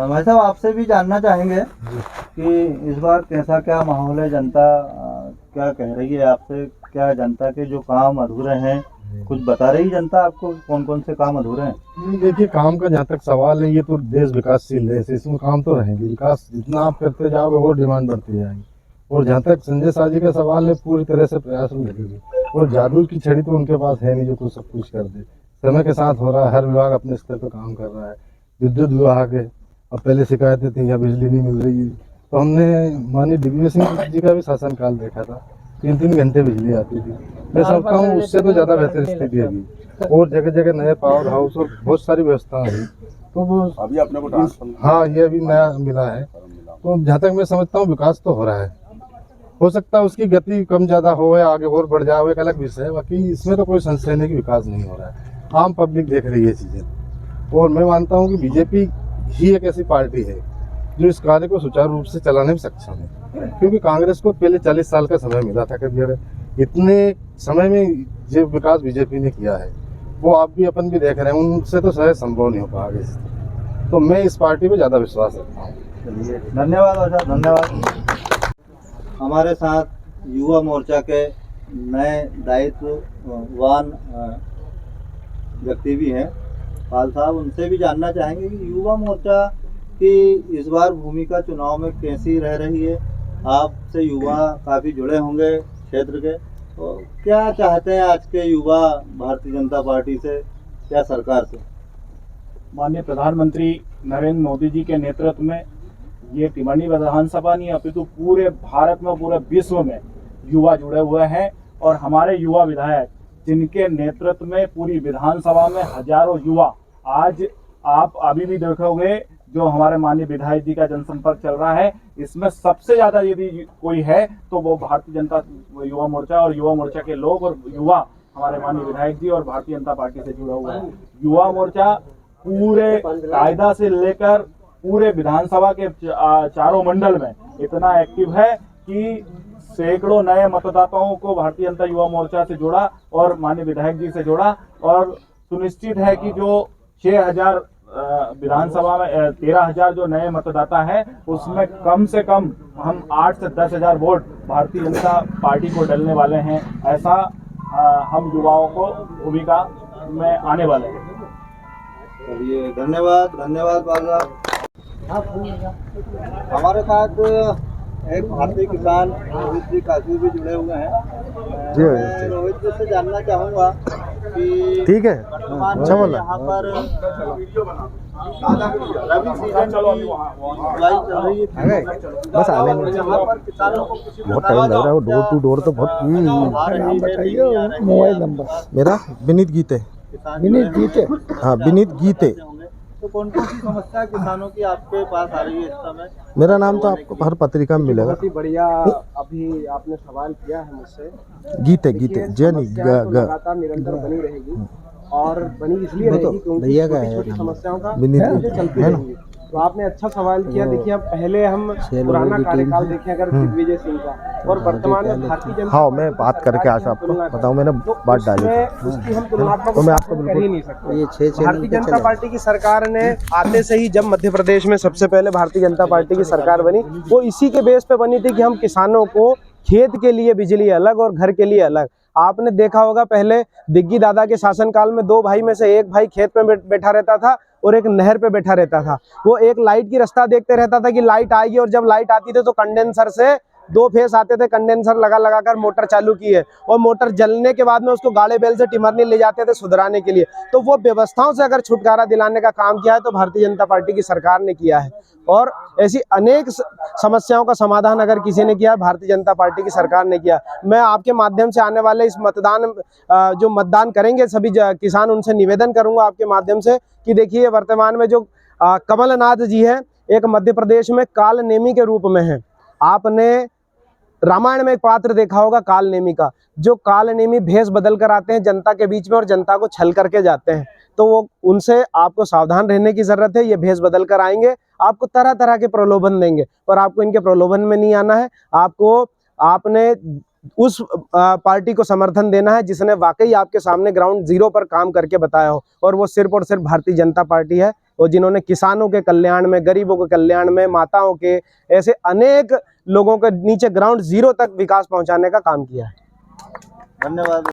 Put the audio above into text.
भाई साहब, आपसे भी जानना चाहेंगे कि इस बार कैसा क्या माहौल है, जनता क्या कह रही है आपसे, क्या जनता के जो काम अधूरे हैं कुछ बता रही जनता आपको, कौन कौन से काम अधूरे हैं? नहीं, देखिए काम का जहाँ तक सवाल है, ये तो देश विकासशील देश है, इसमें काम तो रहेंगे। विकास जितना आप करते जाओगे और डिमांड बढ़ती जाएगी। और जहाँ तक संजय साजी का सवाल है, पूरी तरह से प्रयास में लगेगी। और जादू की छड़ी तो उनके पास है नहीं जो कुछ सब कुछ कर दे। समय के साथ हो रहा है, हर विभाग अपने स्तर पर काम कर रहा है। विद्युत विभाग है, अब पहले शिकायतें थी यहाँ बिजली नहीं मिल रही, तो हमने माननीय दिग्विजय सिंह जी का भी शासनकाल देखा था, 3-3 घंटे बिजली आती थी। मैं समझता हूँ उससे तो ज़्यादा बेहतर स्थिति है अभी। और जगह जगह नए पावर हाउस और बहुत सारी व्यवस्था है, तो वो अभी अपने को हाँ, ये अभी नया मिला है। तो जहाँ तक मैं समझता हूँ विकास तो हो रहा है। हो सकता है उसकी गति कम ज़्यादा हो या आगे और बढ़ जाए, एक अलग विषय है। बाकी इसमें तो कोई संशय नहीं कि विकास नहीं हो रहा है। आम पब्लिक देख रही है चीज़ें। और मैं मानता हूँ कि बीजेपी ही एक ऐसी पार्टी है जो इस कार्य को सुचारू रूप से चलाने में सक्षम है। क्योंकि कांग्रेस को पहले 40 साल का समय मिला था, कभी इतने समय में जो विकास बीजेपी ने किया है वो आप भी अपन भी देख रहे हैं, उनसे तो शायद संभव नहीं हो पाएगा। तो मैं इस पार्टी पे ज़्यादा विश्वास रखता हूँ। चलिए, धन्यवाद भाई साहब, धन्यवाद। हमारे साथ युवा मोर्चा के नए दायित्ववान व्यक्ति भी हैं, पाल साहब, उनसे भी जानना चाहेंगे कि युवा मोर्चा की इस बार भूमिका चुनाव में कैसी रह रही है। आपसे युवा काफ़ी जुड़े होंगे क्षेत्र के, तो क्या चाहते हैं आज के युवा भारतीय जनता पार्टी से, क्या सरकार से? माननीय प्रधानमंत्री नरेंद्र मोदी जी के नेतृत्व में ये टिमरनी विधानसभा नहीं अपितु पूरे भारत में, पूरे विश्व में युवा जुड़े हुए हैं। और हमारे युवा विधायक जिनके नेतृत्व में पूरी विधानसभा में हजारों युवा, आज आप अभी भी देखोगे जो हमारे माननीय विधायक जी का जनसंपर्क चल रहा है, इसमें सबसे ज्यादा यदि कोई है तो वो भारतीय जनता युवा मोर्चा और युवा मोर्चा के लोग और युवा हमारे माननीय विधायक जी और भारतीय जनता पार्टी से जुड़ा हुआ है। युवा मोर्चा पूरे कायदा से लेकर पूरे विधानसभा के चारों मंडल में इतना एक्टिव है कि सैकड़ों नए मतदाताओं को भारतीय जनता युवा मोर्चा से जोड़ा और माननीय विधायक जी से जोड़ा। और सुनिश्चित है कि जो 6000 विधानसभा में 13,000 जो नए मतदाता है, उसमें कम से कम हम 8 से 10,000 वोट भारतीय जनता पार्टी को डलने वाले हैं। ऐसा हम युवाओं को भूमिका में आने वाले हैं। चलिए, धन्यवाद, धन्यवाद पाल साहब। हमारे साथ एक भारतीय किसान रोहित जी काशी भी जुड़े हुए हैं। मैं रोहित जी से जानना चाहूँगा कि ठीक है, अच्छा बोला, यहाँ पर रबी सीजन की बुआई चल रही है, बस आने में यहाँ पर किसानों को कुछ बहुत टाइम लग रहा है। वो डोर टू डोर तो बहुत। मोबाइल नंबर मेरा विनीत गीते। हाँ, विनीत गीते। तो कौन कौन सी समस्या किसानों की आपके पास आ रही है इस समय? मेरा नाम तो आपको हर पत्रिका में मिलेगा। बहुत ही बढ़िया अभी आपने सवाल किया है मुझसे। गीते गीते जैनी लगातार निरंतर बनी रहेगी और बनी इसलिए रहेगी क्योंकि छोटी समस्याओं का चलती रहेगी। तो आपने अच्छा सवाल किया। देखिए, अब पहले हम पुराना कार्यकाल देखें अगर दिग्विजय सिंह का और वर्तमान में भारतीय जनता, हाँ, मैं बात करके आज आपको बताऊं, मैंने बात डाली थी, उसकी हम तुलनात्मक तो मैं आपको कर ही नहीं सकते। भारतीय जनता पार्टी की सरकार ने आते से ही, जब मध्य प्रदेश में सबसे पहले भारतीय जनता पार्टी की सरकार बनी, वो इसी के बेस पे बनी थी कि हम किसानों को खेत के लिए बिजली अलग और घर के लिए अलग। आपने देखा होगा पहले दिग्गी दादा के शासनकाल में 2 भाई में से एक भाई खेत में बैठा रहता था और एक नहर पे बैठा रहता था। वो एक लाइट की रास्ता देखते रहता था कि लाइट आएगी, और जब लाइट आती थी तो कंडेंसर से 2 फेस आते थे, कंडेंसर लगा कर मोटर चालू की है, और मोटर जलने के बाद में उसको गाड़े बैल से टिमरनी ले जाते थे सुधराने के लिए। तो वो व्यवस्थाओं से अगर छुटकारा दिलाने का काम किया है तो भारतीय जनता पार्टी की सरकार ने किया है। और ऐसी अनेक समस्याओं का समाधान अगर किसी ने किया, भारतीय जनता पार्टी की सरकार ने किया। मैं आपके माध्यम से आने वाले इस जो मतदान करेंगे सभी किसान, उनसे निवेदन करूंगा आपके माध्यम से कि देखिए, वर्तमान में जो कमलनाथ जी है, एक मध्य प्रदेश में काल नेमी के रूप में है। आपने रामायण में एक पात्र देखा होगा काल नेमी का, जो काल नेमी भेष बदल कर आते हैं जनता के बीच में और जनता को छल करके जाते हैं। तो वो उनसे आपको सावधान रहने की जरूरत है। ये भेष बदल कर आएंगे, आपको तरह तरह के प्रलोभन देंगे, पर आपको इनके प्रलोभन में नहीं आना है। आपने उस पार्टी को समर्थन देना है जिसने वाकई आपके सामने ग्राउंड जीरो पर काम करके बताया हो, और वो सिर्फ और सिर्फ भारतीय जनता पार्टी है, और जिन्होंने किसानों के कल्याण में, गरीबों के कल्याण में, माताओं के, ऐसे अनेक लोगों के नीचे ग्राउंड जीरो तक विकास पहुंचाने का काम किया है। धन्यवाद।